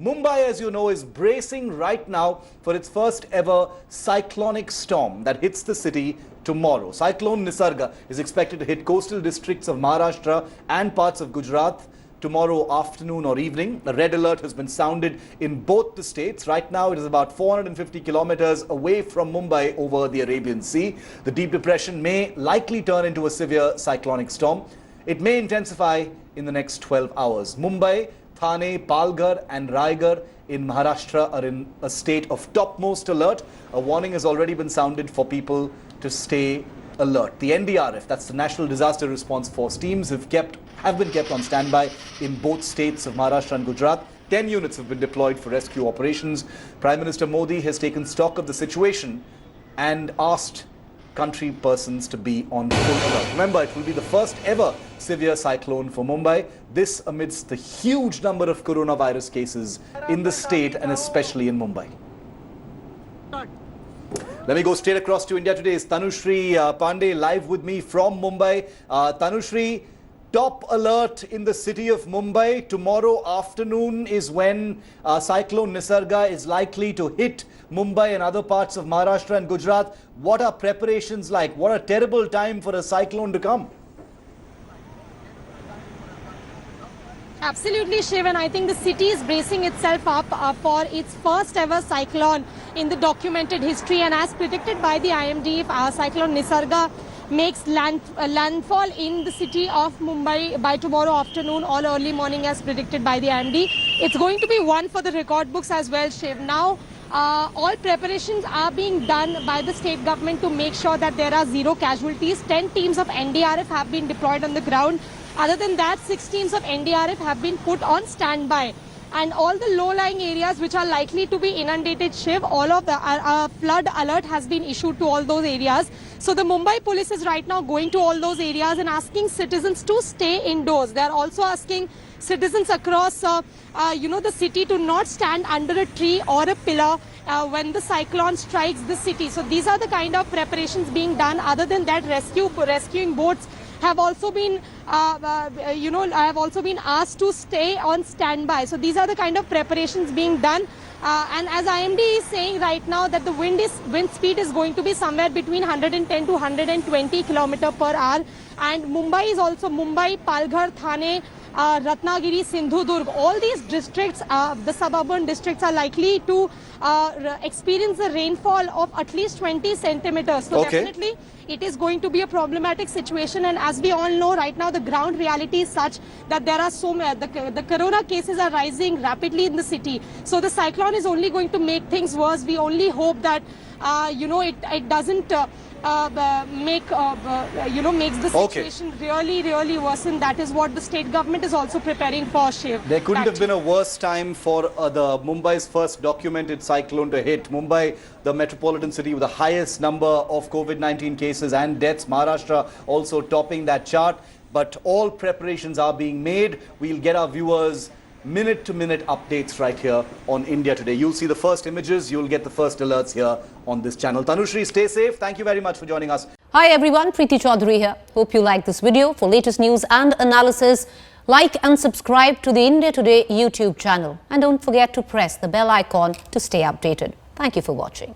Mumbai, as you know, is bracing right now for its first ever cyclonic storm that hits the city tomorrow. Cyclone Nisarga is expected to hit coastal districts of Maharashtra and parts of Gujarat tomorrow afternoon or evening. The red alert has been sounded in both the states. Right now, it is about 450 kilometers away from Mumbai over the Arabian Sea. The deep depression may likely turn into a severe cyclonic storm. It may intensify in the next 12 hours. Mumbai, Thane, Palghar and Raigad in Maharashtra are in a state of topmost alert. A warning has already been sounded for people to stay alert. The NDRF, that's the National Disaster Response Force, teams have been kept on standby in both states of Maharashtra and Gujarat. 10 units have been deployed for rescue operations. Prime Minister Modi has taken stock of the situation and asked country persons to be on full alert. Remember, it will be the first ever severe cyclone for Mumbai. This amidst the huge number of coronavirus cases in the state and especially in Mumbai. Let me go straight across to India Today. It's Tanushri Pandey live with me from Mumbai. Tanushri, top alert in the city of Mumbai. Tomorrow afternoon is when Cyclone Nisarga is likely to hit Mumbai and other parts of Maharashtra and Gujarat. What are preparations like? What a terrible time for a cyclone to come. Absolutely, Shiv, and I think the city is bracing itself up for its first ever cyclone in the documented history. And as predicted by the IMD, Cyclone Nisarga makes landfall in the city of Mumbai by tomorrow afternoon or early morning as predicted by the IMD. It's going to be one for the record books as well, Shiv. Now, all preparations are being done by the state government to make sure that there are zero casualties. 10 teams of NDRF have been deployed on the ground. Other than that, 6 teams of NDRF have been put on standby. And all the low-lying areas which are likely to be inundated, Shiv, all of the flood alert has been issued to all those areas. So the Mumbai police is right now going to all those areas and asking citizens to stay indoors. They are also asking citizens across, the city to not stand under a tree or a pillar when the cyclone strikes the city. So these are the kind of preparations being done. Other than that, rescuing boats have also been, have also been asked to stay on standby. So these are the kind of preparations being done. And as IMD is saying right now that the wind speed is going to be somewhere between 110 to 120 km per hour. And Mumbai is also Mumbai, Palghar, Thane, Ratnagiri, Sindhudurg. All these districts, the suburban districts, are likely to experience a rainfall of at least 20 centimeters. So definitely it is going to be a problematic situation. And as we all know right now, the ground reality is such that there are so many, the corona cases are rising rapidly in the city. So the cyclone is only going to make things worse. We only hope that, it doesn't makes the situation really worsen. That is what the state government is also preparing for, Shiv. There couldn't have been a worse time for the Mumbai's first documented cyclone to hit. Mumbai, the metropolitan city with the highest number of COVID-19 cases and deaths. Maharashtra also topping that chart. But all preparations are being made. We'll get our viewers minute-to-minute updates right here on India Today. You'll see the first images, you'll get the first alerts here on this channel. Tanushri, stay safe. Thank you very much for joining us. Hi everyone, Preeti Chaudhary here. Hope you like this video. For latest news and analysis, like and subscribe to the India Today YouTube channel. And don't forget to press the bell icon to stay updated. Thank you for watching.